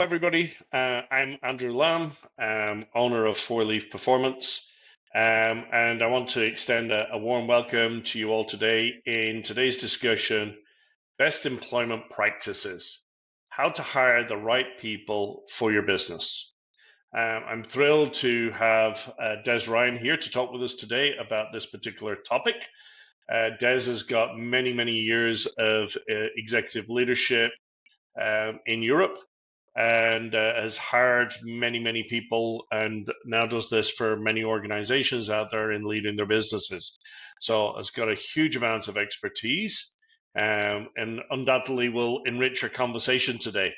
everybody. I'm Andrew Lamb, owner of Four Leaf Performance, and I want to extend a warm welcome to you all today in today's discussion, Best Employment Practices, how to hire the right people for your business. I'm thrilled to have Des Ryan here to talk with us today about this particular topic. Des has got many years of executive leadership in Europe, and has hired many people, and now does this for many organizations out there in leading their businesses. So has got a huge amount of expertise, and undoubtedly will enrich our conversation today.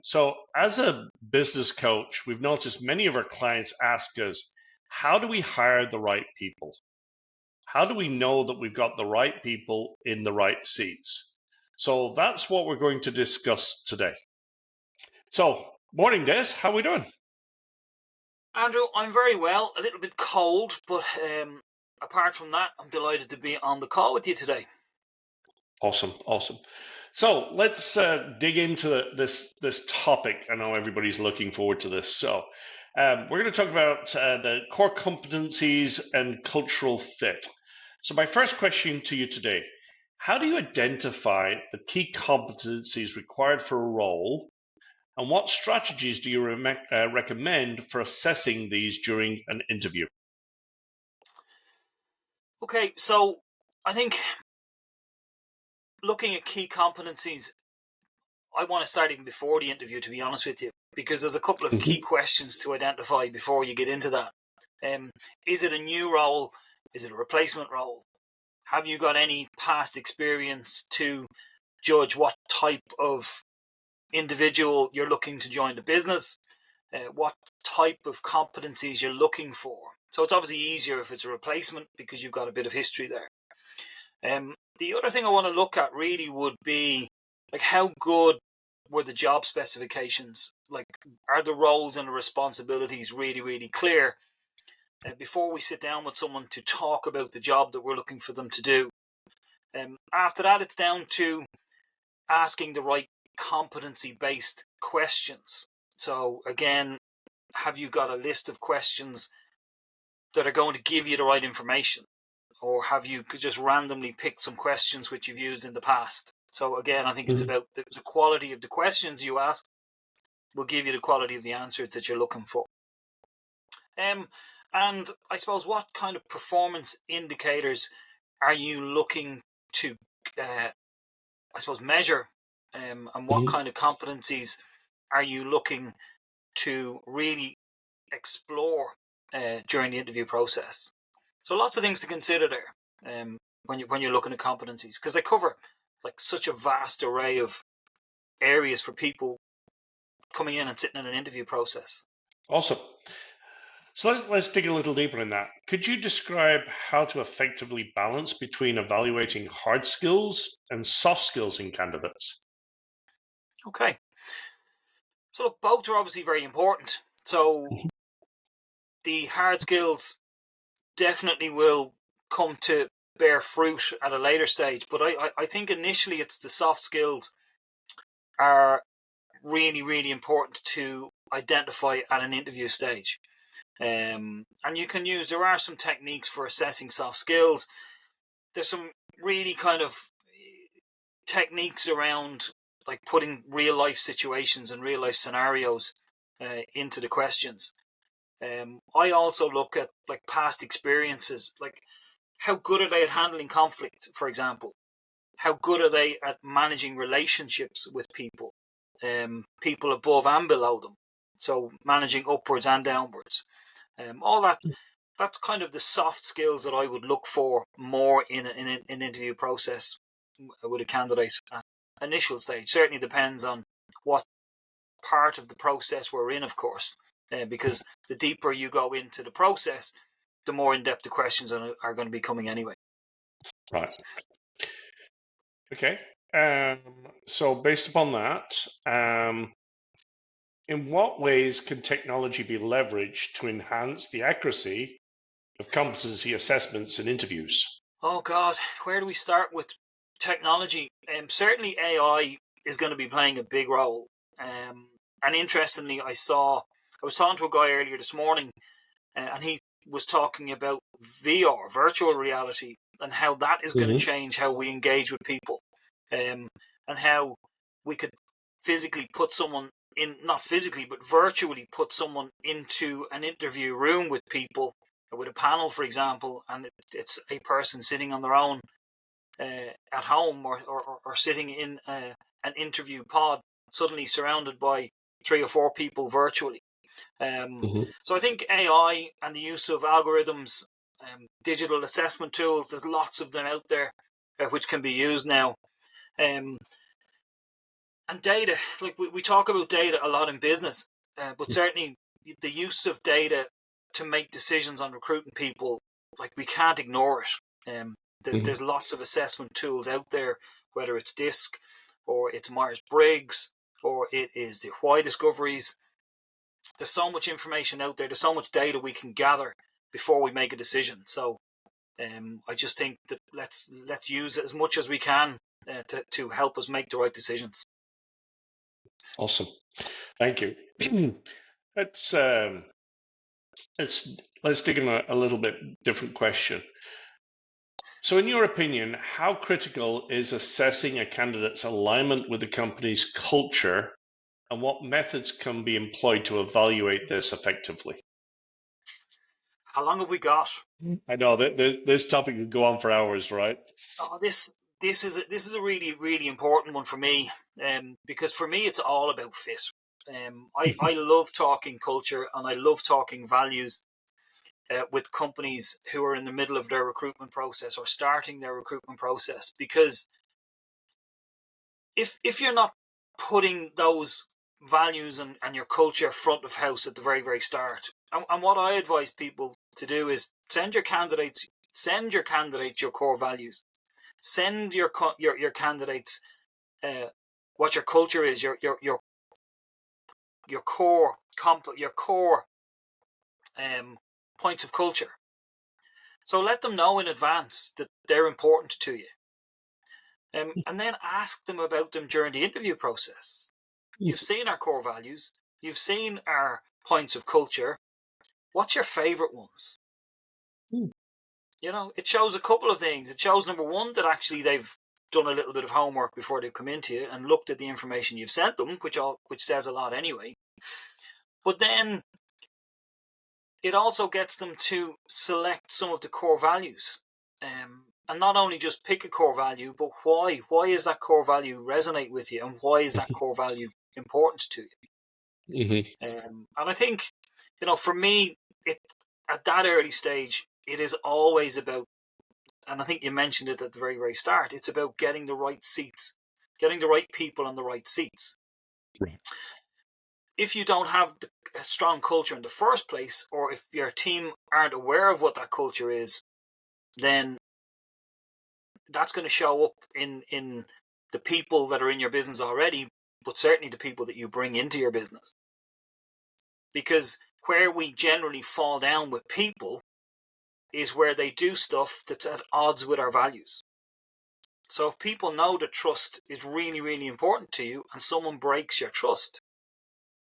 So as a business coach, we've noticed many of our clients ask us, how do we hire the right people? How do we know that we've got the right people in the right seats? So that's what we're going to discuss today. So, morning, Des. How are we doing? Andrew, I'm very well. A little bit cold, but apart from that, I'm delighted to be on the call with you today. Awesome. So let's dig into this topic. I know everybody's looking forward to this. So we're going to talk about the core competencies and cultural fit. So my first question to you today, how do you identify the key competencies required for a role, and what strategies do you recommend for assessing these during an interview? Okay, so I think looking at key competencies, I want to start even before the interview, to be honest with you, because there's a couple of key questions to identify before you get into that. Is it a new role? Is it a replacement role? Have you got any past experience to judge what type of individual you're looking to join the business? What type of competencies you're looking for? So it's obviously easier if it's a replacement because you've got a bit of history there. The other thing I want to look at really would be like, how good were the job specifications? Like, are the roles and the responsibilities really clear before we sit down with someone to talk about the job that we're looking for them to do? After that, it's down to asking the right competency-based questions. So again, have you got a list of questions that are going to give you the right information? Or have you just randomly picked some questions which you've used in the past? So again, I think it's about the quality of the questions you ask will give you the quality of the answers that you're looking for. And I suppose, what kind of performance indicators are you looking to, measure? And what kind of competencies are you looking to really explore during the interview process? So lots of things to consider there when you're looking at competencies, because they cover like such a vast array of areas for people coming in and sitting in an interview process. Awesome. So let's dig a little deeper in that. Could you describe how to effectively balance between evaluating hard skills and soft skills in candidates? Okay. So look, both are obviously very important. So the hard skills definitely will come to bear fruit at a later stage, but I think initially it's the soft skills are really important to identify at an interview stage. And there are some techniques for assessing soft skills. There's some really kind of techniques around like putting real life situations and real life scenarios into the questions. I also look at like past experiences, like how good are they at handling conflict, for example? How good are they at managing relationships with people, people above and below them? So managing upwards and downwards. All that, that's kind of the soft skills that I would look for more in an interview process with a candidate at initial stage. Certainly depends on what part of the process we're in, of course, because the deeper you go into the process, the more in-depth the questions are going to be coming anyway. Right. Okay. So based upon that, in what ways can technology be leveraged to enhance the accuracy of competency assessments and interviews? Oh God, where do we start with technology? Certainly AI is going to be playing a big role. And interestingly, I was talking to a guy earlier this morning, and he was talking about VR, virtual reality, and how that is going to change how we engage with people, and how we could physically put someone in, not physically, but virtually put someone into an interview room with people, with a panel, for example, and it's a person sitting on their own at home or sitting in an interview pod, suddenly surrounded by 3 or 4 people virtually. So I think AI and the use of algorithms, digital assessment tools, there's lots of them out there which can be used now. And data, like we talk about data a lot in business, but certainly the use of data to make decisions on recruiting people, like we can't ignore it. There's lots of assessment tools out there, whether it's DISC or it's Myers-Briggs or it is the Why discoveries. There's so much information out there. There's so much data we can gather before we make a decision. So I just think that let's use it as much as we can to help us make the right decisions. Awesome, thank you. let's dig in a little bit different question. So, in your opinion, how critical is assessing a candidate's alignment with the company's culture, and what methods can be employed to evaluate this effectively? How long have we got? I know that this topic could go on for hours, right? Oh, this is a really, really important one for me, because for me it's all about fit. I love talking culture and I love talking values with companies who are in the middle of their recruitment process or starting their recruitment process, because if you're not putting those values and your culture front of house at the very, very start, and what I advise people to do is send your candidates your core values. Send your candidates what your culture is, your core points of culture. So let them know in advance that they're important to you, and then ask them about them during the interview process. You've seen our core values, you've seen our points of culture. What's your favorite ones? You know, it shows a couple of things. It shows, number one, that actually they've done a little bit of homework before they've come into you and looked at the information you've sent them, which says a lot anyway. But then it also gets them to select some of the core values, and not only just pick a core value, but why. Why is that core value resonate with you, and why is that core value important to you? And I think, for me, at that early stage, it is always about, and I think you mentioned it at the very, very start, it's about getting the right seats, getting the right people on the right seats. Right. If you don't have a strong culture in the first place, or if your team aren't aware of what that culture is, then that's going to show up in the people that are in your business already, but certainly the people that you bring into your business. Because where we generally fall down with people is where they do stuff that's at odds with our values. So if people know that trust is really, really important to you and someone breaks your trust,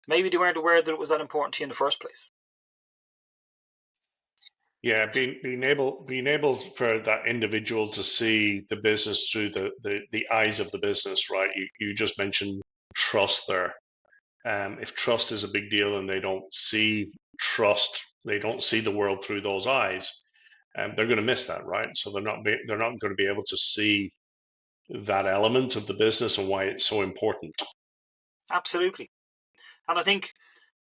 maybe they weren't aware that it was that important to you in the first place. Yeah, being able for that individual to see the business through the eyes of the business, right? You just mentioned trust there. If trust is a big deal and they don't see trust, they don't see the world through those eyes, they're going to miss that, right? So they're not going to be able to see that element of the business and why it's so important. Absolutely. And I think,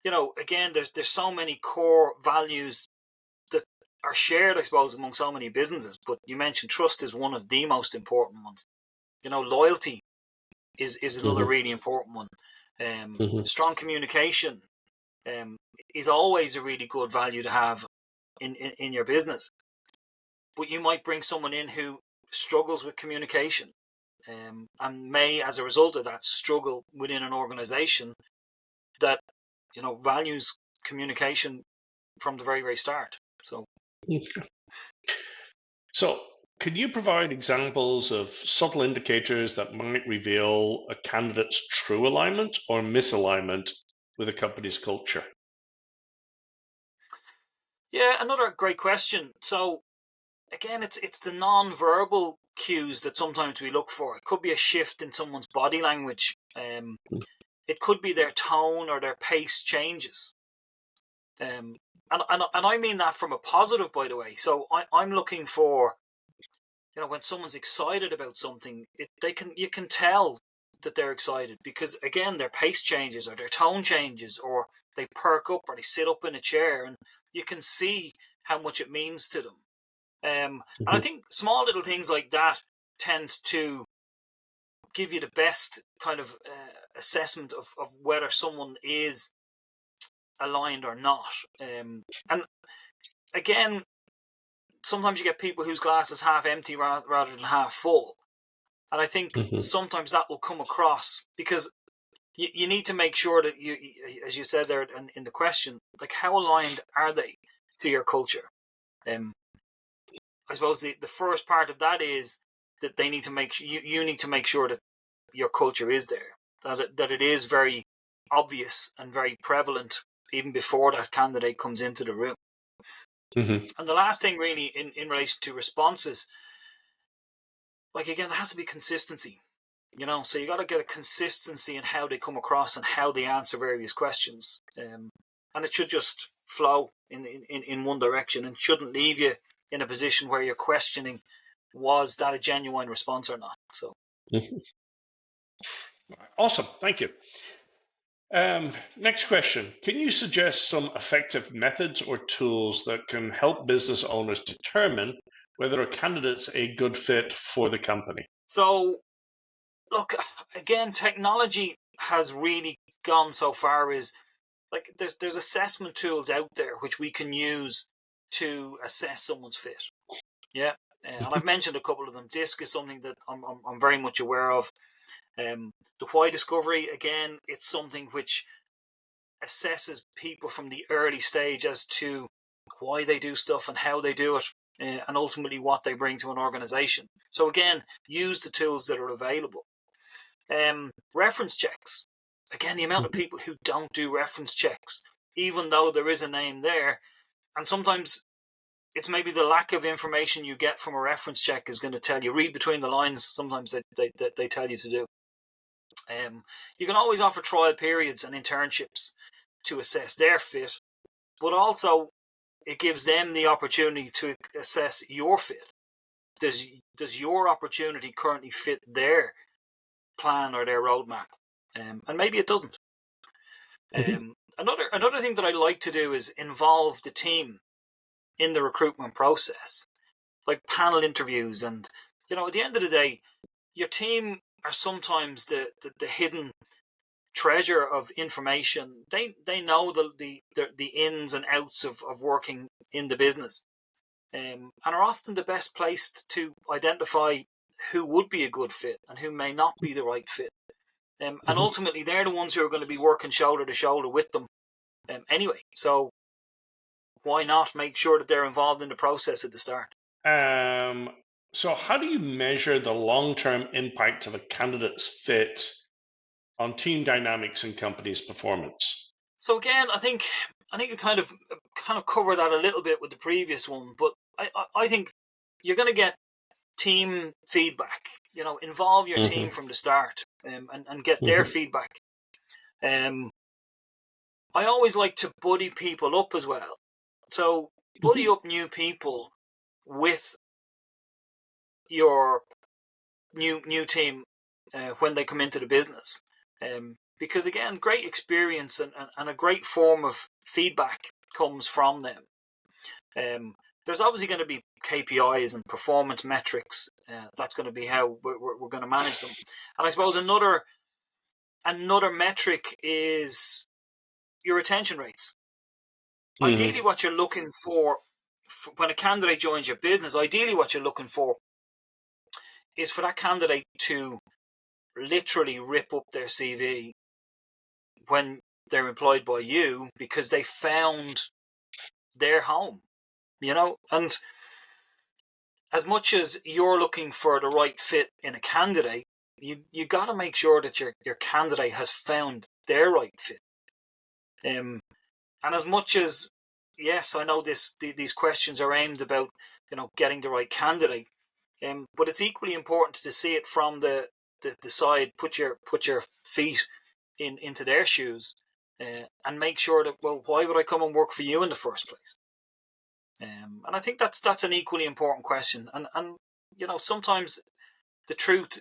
again, there's so many core values that are shared, I suppose, among so many businesses. But you mentioned trust is one of the most important ones. Loyalty is another really important one. Strong communication is always a really good value to have in your business. But you might bring someone in who struggles with communication, and may, as a result of that, struggle within an organization that values communication from the very, very start. So Can you provide examples of subtle indicators that might reveal a candidate's true alignment or misalignment with a company's culture? Yeah, another great question. So again, it's the non-verbal cues that sometimes we look for. It could be a shift in someone's body language. It could be their tone or their pace changes. And I mean that from a positive, by the way. So I'm looking for, when someone's excited about something, you can tell that they're excited because again their pace changes or their tone changes or they perk up or they sit up in a chair and you can see how much it means to them. And I think small little things like that tend to give you the best kind of assessment of whether someone is aligned or not. And again, sometimes you get people whose glass is half empty rather than half full. And I think sometimes that will come across because you need to make sure that you, as you said there in the question, like how aligned are they to your culture? I suppose the first part of that is that they need to you need to make sure that your culture is there, that it is very obvious and very prevalent even before that candidate comes into the room. And the last thing really in relation to responses, like again, there has to be consistency. So you got to get a consistency in how they come across and how they answer various questions, and it should just flow in one direction and shouldn't leave you in a position where you're questioning, was that a genuine response or not? So Awesome, thank you. Next question. Can you suggest some effective methods or tools that can help business owners determine whether a candidate's a good fit for the company? So look, again, technology has really gone so far as like there's assessment tools out there which we can use to assess someone's fit. Yeah, and I've mentioned a couple of them. DISC is something that I'm very much aware of. The why discovery, again, it's something which assesses people from the early stage as to why they do stuff and how they do it, and ultimately what they bring to an organization. So again, use the tools that are available. Reference checks. Again, the amount of people who don't do reference checks, even though there is a name there, and sometimes it's maybe the lack of information you get from a reference check is going to tell you. Read between the lines. Sometimes they tell you to do. You can always offer trial periods and internships to assess their fit, but also it gives them the opportunity to assess your fit. Does your opportunity currently fit their plan or their roadmap? And maybe it doesn't. Another thing that I like to do is involve the team in the recruitment process, like panel interviews. And at the end of the day, your team are sometimes the hidden treasure of information. They know the ins and outs of working in the business, and are often the best placed to identify who would be a good fit and who may not be the right fit. And ultimately, they're the ones who are going to be working shoulder to shoulder with them anyway. So why not make sure that they're involved in the process at the start? So how do you measure the long-term impact of a candidate's fit on team dynamics and company's performance? So again, I think you kind of covered that a little bit with the previous one, but I think you're going to get team feedback. Involve your team from the start, and get their feedback. I always like to buddy people up as well. So buddy up new people with your new team when they come into the business. Because again, great experience and a great form of feedback comes from them. There's obviously going to be KPIs and performance metrics. That's going to be how we're going to manage them. And I suppose another metric is your retention rates. Ideally, what you're looking for when a candidate joins your business, ideally what you're looking for is for that candidate to literally rip up their CV when they're employed by you because they found their home, and as much as you're looking for the right fit in a candidate, you got to make sure that your candidate has found their right fit. And as much as, yes, I know these questions are aimed about getting the right candidate, but it's equally important to see it from the side. Put your feet into their shoes, and make sure that, well, why would I come and work for you in the first place? And I think that's an equally important question. And sometimes the truth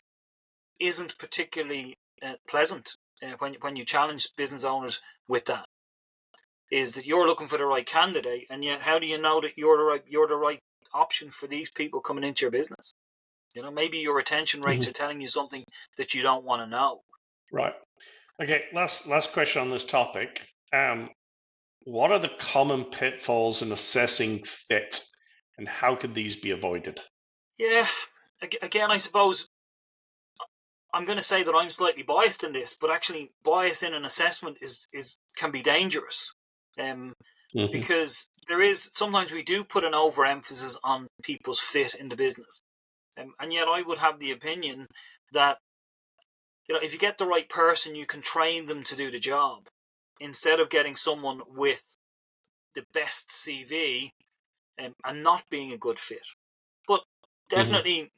isn't particularly pleasant when you challenge business owners with that. Is that you're looking for the right candidate, and yet how do you know that you're the right option for these people coming into your business? Maybe your retention rates are telling you something that you don't want to know. Right. Okay. Last question on this topic. What are the common pitfalls in assessing fit, and how could these be avoided? Yeah. Again, I suppose I'm going to say that I'm slightly biased in this, but actually, bias in an assessment can be dangerous, because sometimes we do put an overemphasis on people's fit in the business, and yet I would have the opinion that if you get the right person, you can train them to do the job, instead of getting someone with the best CV and not being a good fit. But definitely,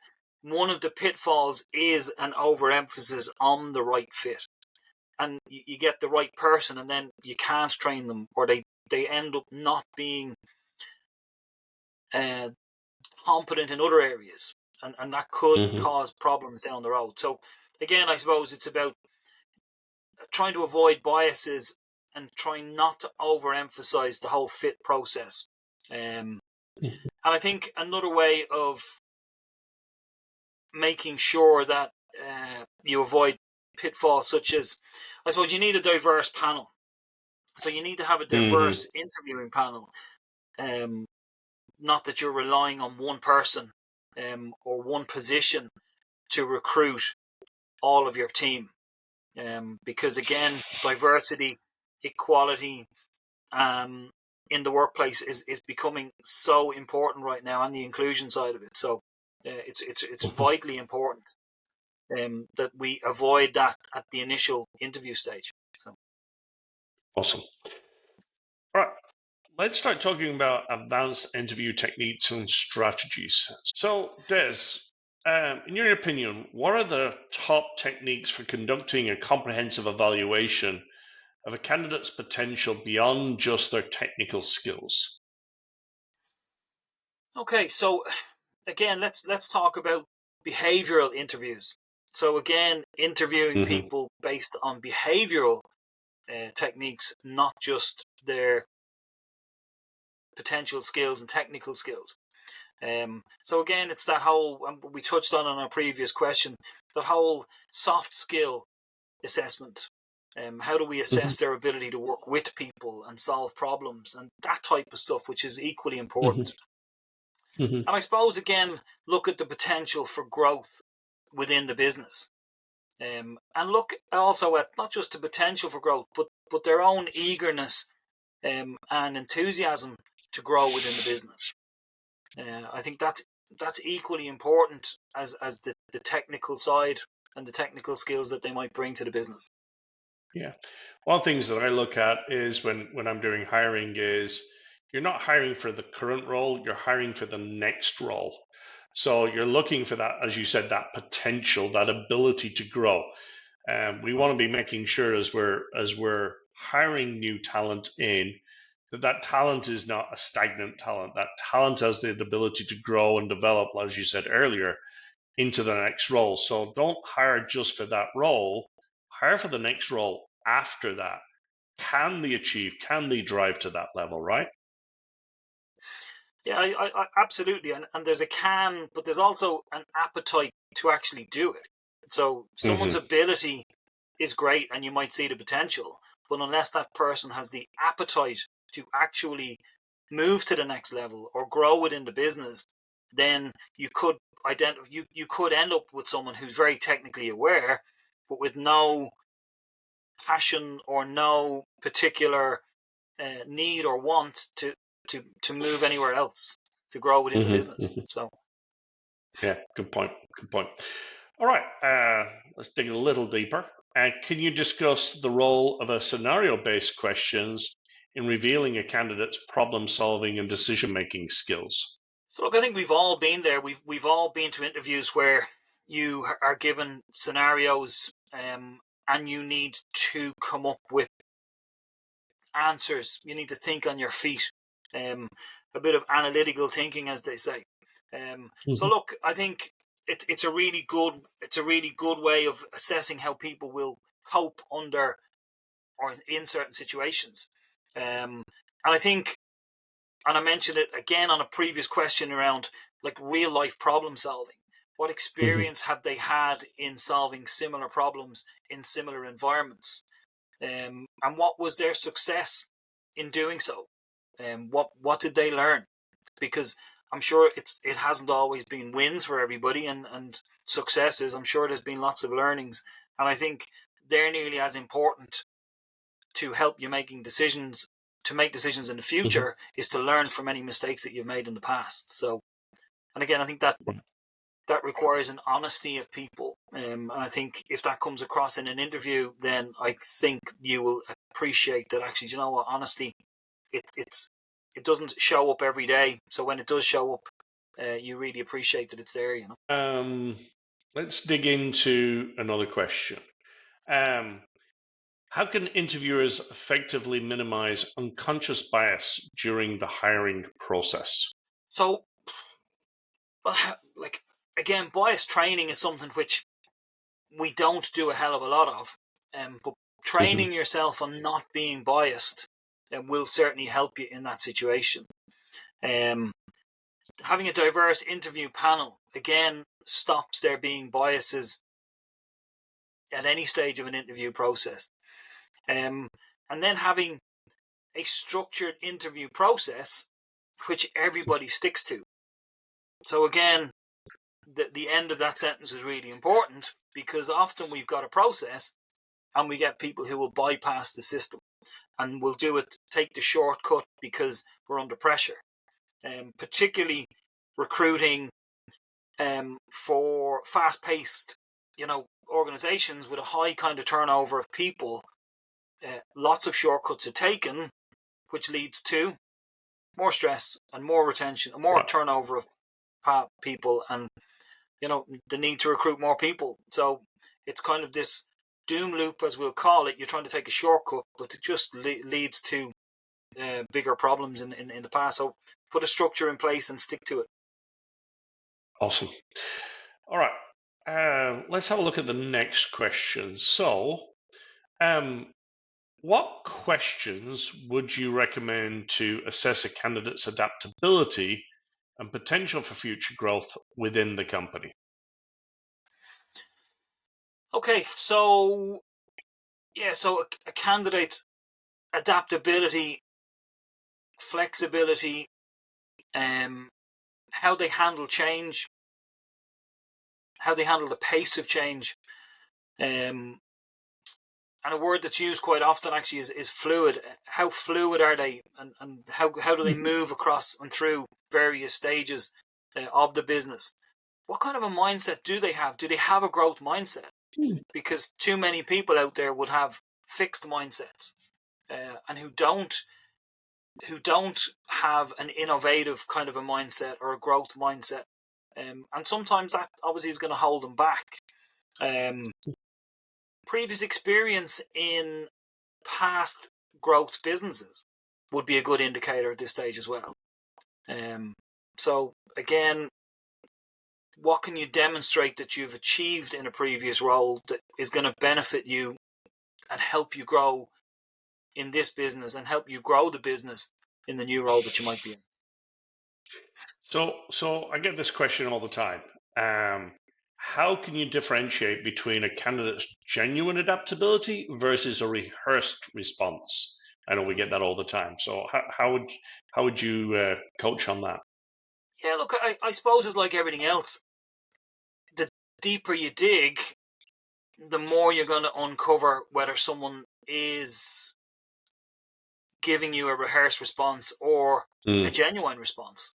one of the pitfalls is an overemphasis on the right fit. And you get the right person, and then you can't train them, or they end up not being competent in other areas. And that could cause problems down the road. So, again, I suppose it's about trying to avoid biases and trying not to overemphasize the whole fit process. And I think another way of making sure that you avoid pitfalls such as, I suppose you need a diverse panel. So you need to have a diverse interviewing panel. Not that you're relying on one person or one position to recruit all of your team. Because again, diversity, equality in the workplace is becoming so important right now, and the inclusion side of it. So it's vitally important that we avoid that at the initial interview stage. So. Awesome. All right. Let's start talking about advanced interview techniques and strategies. So, Des, in your opinion, what are the top techniques for conducting a comprehensive evaluation of a candidate's potential beyond just their technical skills? Okay, so again, let's talk about behavioral interviews. So again, interviewing people based on behavioral techniques, not just their potential skills and technical skills. So again, it's that whole, we touched on in our previous question, that whole soft skill assessment. How do we assess their ability to work with people and solve problems and that type of stuff, which is equally important. And I suppose, again, look at the potential for growth within the business. And look also at not just the potential for growth, but their own eagerness and enthusiasm to grow within the business. I think that's equally important as the technical side and the technical skills that they might bring to the business. Yeah. One of the things that I look at is when I'm doing hiring is you're not hiring for the current role, you're hiring for the next role. So you're looking for that, as you said, that potential, that ability to grow. We want to be making sure as we're hiring new talent in, that talent is not a stagnant talent. That talent has the ability to grow and develop, as you said earlier, into the next role. So don't hire just for that role, hire for the next role after that. Can they drive to that level, right? Yeah, I absolutely. And there's a can, but there's also an appetite to actually do it. So someone's ability is great and you might see the potential, but unless that person has the appetite to actually move to the next level or grow within the business, then you could you could end up with someone who's very technically aware, but with no passion or no particular need or want to move anywhere else, to grow within the business. So Yeah, good point. Good point. All right, let's dig a little deeper. Can you discuss the role of a scenario-based questions in revealing a candidate's problem-solving and decision-making skills? So look, I think we've all been there. We've all been to interviews where you are given scenarios, and you need to come up with answers. You need to think on your feet. A bit of analytical thinking, as they say. So look, I think it's a really good way of assessing how people will cope under or in certain situations. And I think, and I mentioned it again on a previous question around like real life problem solving. What experience have they had in solving similar problems in similar environments? And what was their success in doing so? What did they learn? Because I'm sure it hasn't always been wins for everybody and successes. I'm sure there's been lots of learnings, and I think they're nearly as important to help you making decisions. To make decisions in the future is to learn from any mistakes that you've made in the past. So, and again, I think that requires an honesty of people. And I think if that comes across in an interview, then I think you will appreciate that actually, you know what, honesty, it doesn't show up every day. So when it does show up, you really appreciate that it's there, you know. Let's dig into another question. How can interviewers effectively minimize unconscious bias during the hiring process? So, well, like, again, bias training is something which we don't do a hell of a lot of. But training yourself on not being biased will certainly help you in that situation. Having a diverse interview panel, again, stops there being biases at any stage of an interview process. And then having a structured interview process which everybody sticks to. So again, the end of that sentence is really important, because often we've got a process and we get people who will bypass the system and will take the shortcut because we're under pressure. Particularly recruiting for fast-paced, organizations with a high kind of turnover of people. Lots of shortcuts are taken, which leads to more stress and more retention and more turnover of people, and the need to recruit more people. So it's kind of this doom loop, as we'll call it. You're trying to take a shortcut, but it just leads to bigger problems in the past. So put a structure in place and stick to it. Awesome. All right. Let's have a look at the next question. So, what questions would you recommend to assess a candidate's adaptability and potential for future growth within the company? Okay, so a candidate's adaptability, flexibility, how they handle change, how they handle the pace of change, and a word that's used quite often actually is fluid. How fluid are they, and how do they move across and through various stages of the business? What kind of a mindset do they have? Do they have a growth mindset? Because too many people out there would have fixed mindsets, and who don't have an innovative kind of a mindset or a growth mindset, and sometimes that obviously is going to hold them back. Previous experience in past growth businesses would be a good indicator at this stage as well. So again, what can you demonstrate that you've achieved in a previous role that is going to benefit you and help you grow in this business and help you grow the business in the new role that you might be in? So I get this question all the time. How can you differentiate between a candidate's genuine adaptability versus a rehearsed response? I know we get that all the time. So how would you coach on that? Yeah, look, I suppose it's like everything else. The deeper you dig, the more you're going to uncover whether someone is giving you a rehearsed response or a genuine response.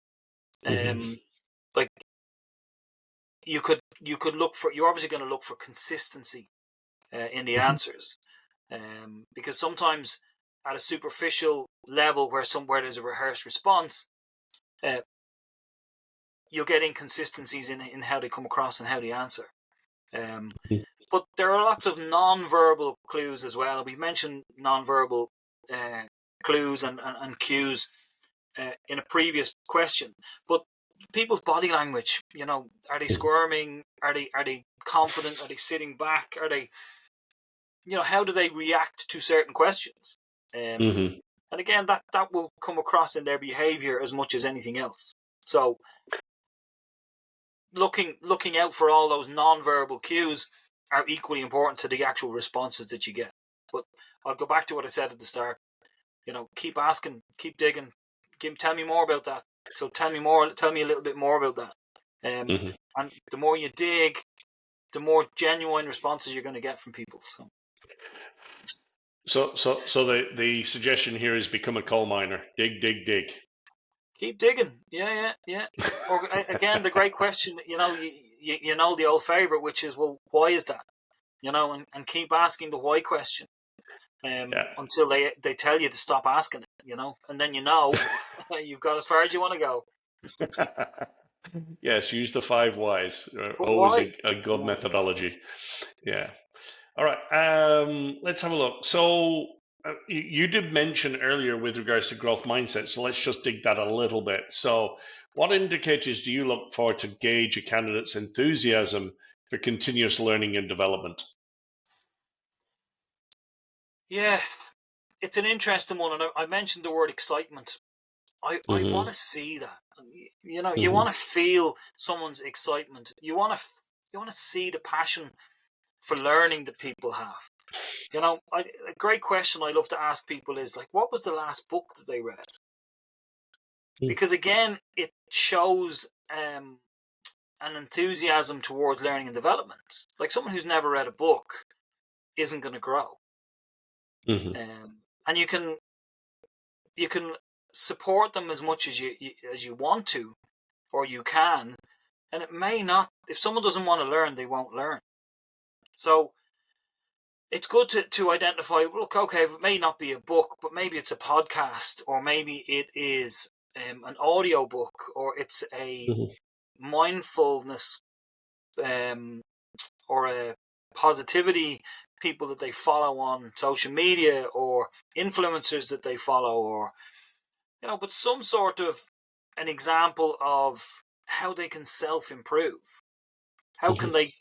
Like, you could look for, you're obviously going to look for consistency in the answers, because sometimes at a superficial level where there's a rehearsed response, you'll get inconsistencies in how they come across and how they answer. But there are lots of non-verbal clues as well. We've mentioned non-verbal clues and cues in a previous question. But people's body language, are they squirming? Are they confident? Are they sitting back? Are they, how do they react to certain questions? And again, that will come across in their behavior as much as anything else. So looking out for all those non-verbal cues are equally important to the actual responses that you get. But I'll go back to what I said at the start. Keep asking, keep digging. Tell me more about that. So tell me a little bit more about that. And the more you dig, the more genuine responses you're going to get from people. So the suggestion here is become a coal miner. Dig, dig, dig. Keep digging. Yeah. Or again, the great question, you know the old favorite, which is, well, why is that? And keep asking the why question until they tell you to stop asking it, and then you've got as far as you want to go. Yes, use the 5 whys. But Always why? a good methodology. Yeah. All right. Let's have a look. So you did mention earlier with regards to growth mindset. So let's just dig that a little bit. So what indicators do you look for to gauge a candidate's enthusiasm for continuous learning and development? Yeah, it's an interesting one. And I mentioned the word excitement. I want to see that. You want to feel someone's excitement. You want to see the passion for learning that people have. A great question I love to ask people is, like, what was the last book that they read? Because again, it shows an enthusiasm towards learning and development. Like, someone who's never read a book isn't going to grow. And you can support them as much as you want to, or you can, and it may not. If someone doesn't want to learn, they won't learn. So it's good to identify, look, okay, it may not be a book, but maybe it's a podcast, or maybe it is an audio book, or it's a mindfulness or a positivity people that they follow on social media, or influencers that they follow, or but some sort of an example of how they can self-improve, how they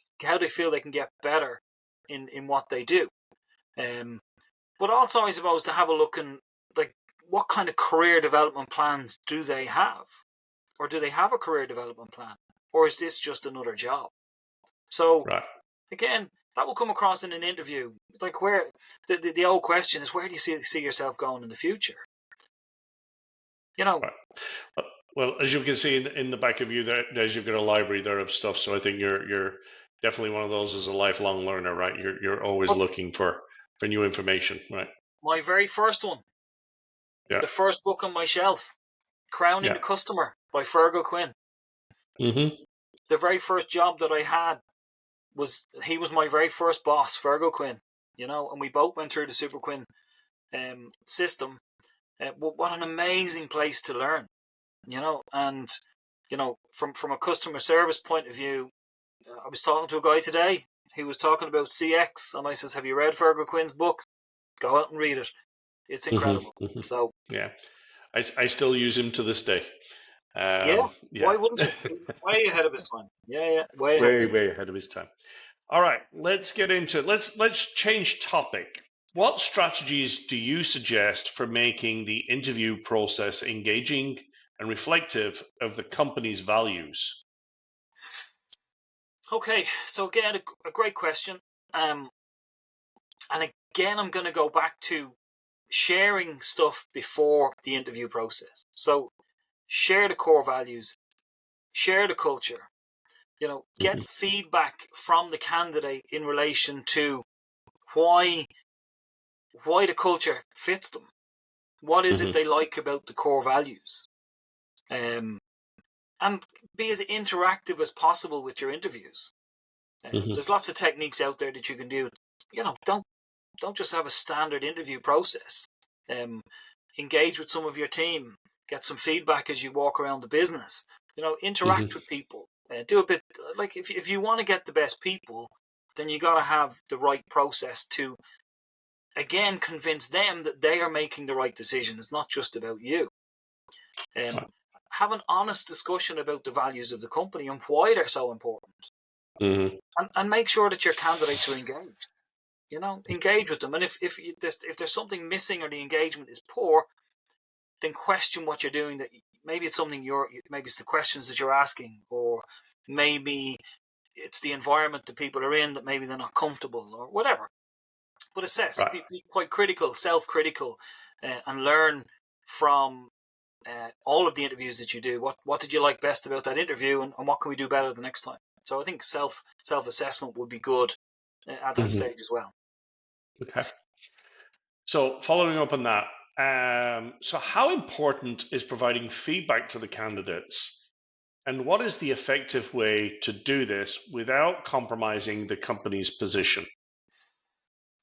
feel they can get better in what they do. But also, I suppose, to have a look in, like, what kind of career development plans do they have? Or do they have a career development plan? Or is this just another job? So, again, that will come across in an interview. Like, where the old question is, where do you see yourself going in the future? Right. Well, as you can see in the back of you, there's you've got a library there of stuff. So I think you're definitely one of those as a lifelong learner, right? You're always looking for new information, right? My very first one, the first book on my shelf, Crowning the Customer by Fergal Quinn. The very first job that I had he was my very first boss, Fergal Quinn. And we both went through the Super Quinn system. What an amazing place to learn, and from a customer service point of view, I was talking to a guy today who was talking about CX, and I says, have you read Fergal Quinn's book? Go out and read it. It's incredible. So yeah, I still use him to this day. Why wouldn't you? Way ahead of his time. Way ahead of his time. All right, let's get into let's change topic. What strategies do you suggest for making the interview process engaging and reflective of the company's values? Okay, so again, a great question. And again, I'm going to go back to sharing stuff before the interview process. So share the core values, share the culture, get feedback from the candidate in relation to why the culture fits them. What is it they like about the core values? And be as interactive as possible with your interviews. There's lots of techniques out there that you can do. Don't just have a standard interview process. Engage with some of your team. Get some feedback as you walk around the business. Interact with people. Do a bit like if you want to get the best people, then you got to have the right process to, again, convince them that they are making the right decision. It's not just about you. Have an honest discussion about the values of the company and why they're so important. And make sure that your candidates are engaged. Engage with them. And if there's something missing or the engagement is poor, then question what you're doing. That maybe it's something maybe it's the questions that you're asking, or maybe it's the environment that people are in that maybe they're not comfortable, or whatever. But assess, be quite critical, self-critical, and learn from all of the interviews that you do. What did you like best about that interview, and what can we do better the next time? So I think self-assessment would be good at that stage as well. Okay. So following up on that, so how important is providing feedback to the candidates, and what is the effective way to do this without compromising the company's position?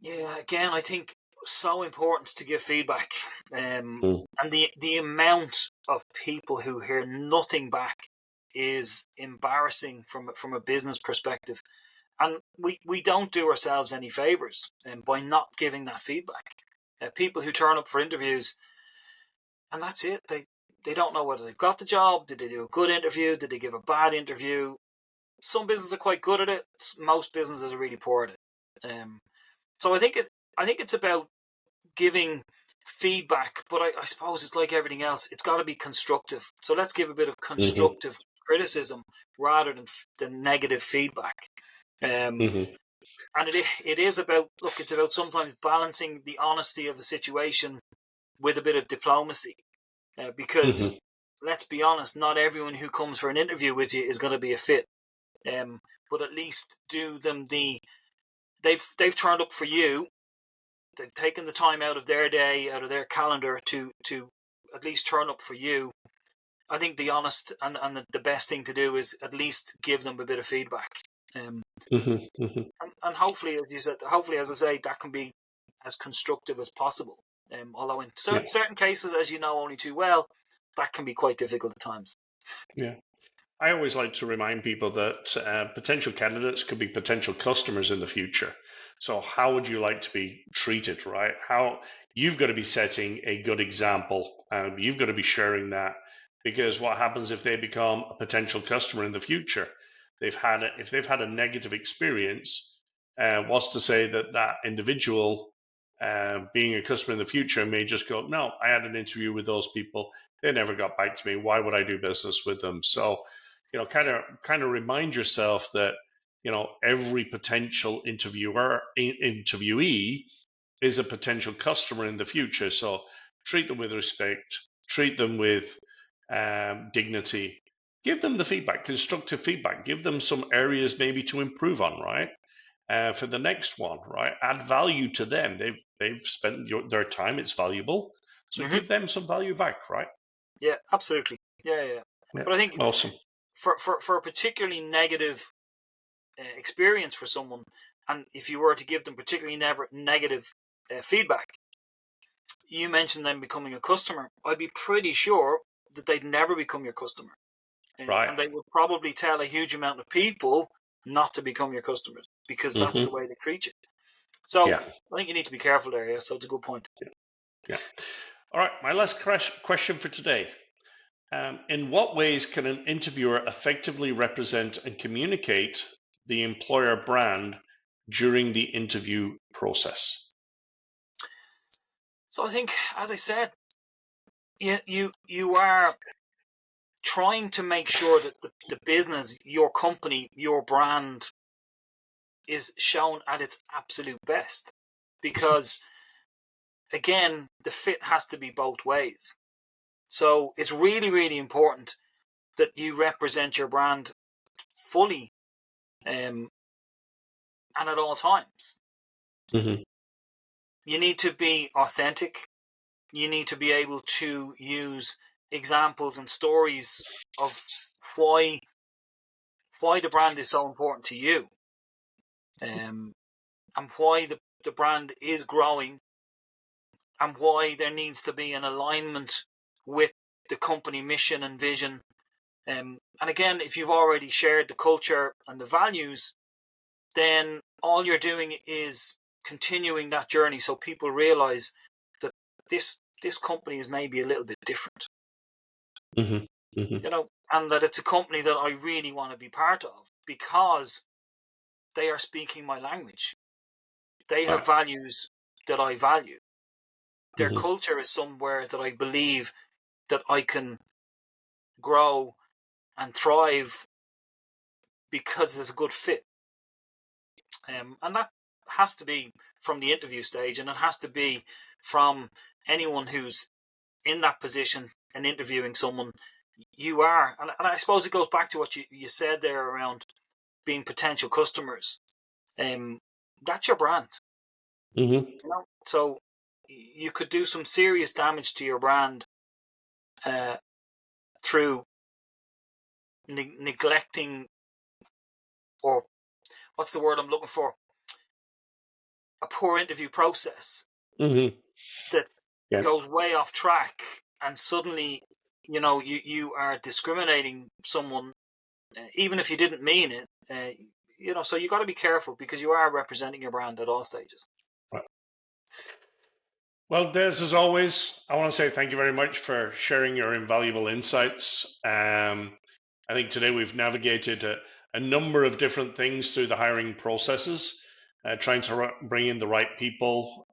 Yeah, again, I think so important to give feedback, and the amount of people who hear nothing back is embarrassing from a business perspective, and we don't do ourselves any favors by not giving that feedback. People who turn up for interviews, and that's it. They don't know whether they've got the job. Did they do a good interview? Did they give a bad interview? Some businesses are quite good at it. Most businesses are really poor at it. So I think it's about giving feedback, but I suppose it's like everything else. It's got to be constructive. So let's give a bit of constructive criticism rather than negative feedback. And it is about, look, it's about sometimes balancing the honesty of the situation with a bit of diplomacy. Because let's be honest, not everyone who comes for an interview with you is going to be a fit. But at least do them they've turned up for you. They've taken the time out of their day, out of their calendar to at least turn up for you. I think the honest and the best thing to do is at least give them a bit of feedback. And hopefully, as you said, as I say, that can be as constructive as possible. Although in certain cases, as you know only too well, that can be quite difficult at times. Yeah. I always like to remind people that potential candidates could be potential customers in the future. So how would you like to be treated, right? How you've got to be setting a good example. You've got to be sharing that, because what happens if they become a potential customer in the future? If they've had a negative experience, what's to say that individual being a customer in the future may just go, no, I had an interview with those people. They never got back to me. Why would I do business with them? So, kind of remind yourself that, every potential interviewee is a potential customer in the future. So treat them with respect, treat them with dignity, give them the feedback, constructive feedback, give them some areas maybe to improve on, right? For the next one, right? Add value to them. They've spent their time. It's valuable. So give them some value back, right? Yeah, absolutely. Yeah. But I think awesome. For a particularly negative experience for someone, and if you were to give them particularly negative feedback, you mentioned them becoming a customer, I'd be pretty sure that they'd never become your customer. Right. And they would probably tell a huge amount of people not to become your customers, because that's the way they treat you. So I think you need to be careful there. Yeah, so it's a good point. Yeah. All right. My last question for today. In what ways can an interviewer effectively represent and communicate the employer brand during the interview process? So I think, as I said, you are trying to make sure that the business, your company, your brand is shown at its absolute best, because again, the fit has to be both ways. So it's really, really important that you represent your brand fully and at all times. You need to be authentic. You need to be able to use examples and stories of why the brand is so important to you, and why the brand is growing, and why there needs to be an alignment with the company mission and vision. And again, if you've already shared the culture and the values, then all you're doing is continuing that journey, so people realize that this company is maybe a little bit different, and that it's a company that I really want to be part of because they are speaking my language. They have values that I value. Their culture is somewhere that I believe that I can grow and thrive because there's a good fit. And that has to be from the interview stage, and it has to be from anyone who's in that position and interviewing someone. You are, and I suppose it goes back to what you said there around being potential customers. That's your brand. So you could do some serious damage to your brand through neglecting, or what's the word I'm looking for? A poor interview process that goes way off track, and suddenly, you are discriminating someone, even if you didn't mean it. So you got to be careful because you are representing your brand at all stages. Well, Des, as always, I want to say thank you very much for sharing your invaluable insights. I think today we've navigated a number of different things through the hiring processes, trying to bring in the right people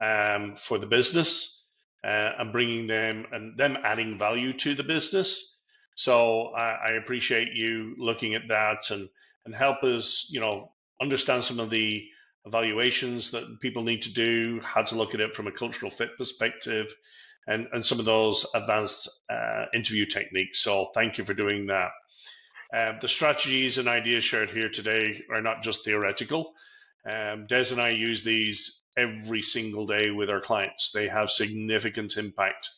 for the business and bringing them and them adding value to the business. So I appreciate you looking at that and help us, understand some of the evaluations that people need to do, how to look at it from a cultural fit perspective, and some of those advanced interview techniques. So thank you for doing that. The strategies and ideas shared here today are not just theoretical. Des and I use these every single day with our clients. They have significant impact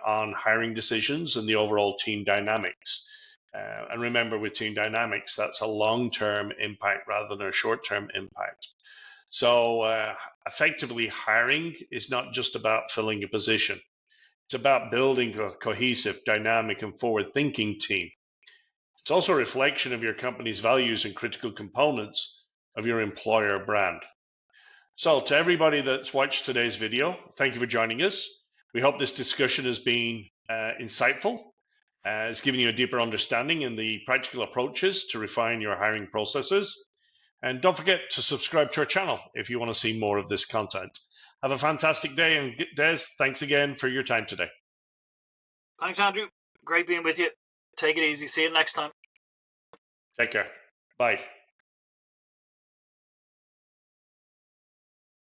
on hiring decisions and the overall team dynamics. And remember, with team dynamics, that's a long-term impact rather than a short-term impact. So effectively, hiring is not just about filling a position. It's about building a cohesive, dynamic, and forward-thinking team. It's also a reflection of your company's values and critical components of your employer brand. So to everybody that's watched today's video, thank you for joining us. We hope this discussion has been insightful. It's given you a deeper understanding in the practical approaches to refine your hiring processes. And don't forget to subscribe to our channel if you want to see more of this content. Have a fantastic day, and Des, thanks again for your time today. Thanks, Andrew. Great being with you. Take it easy. See you next time. Take care. Bye.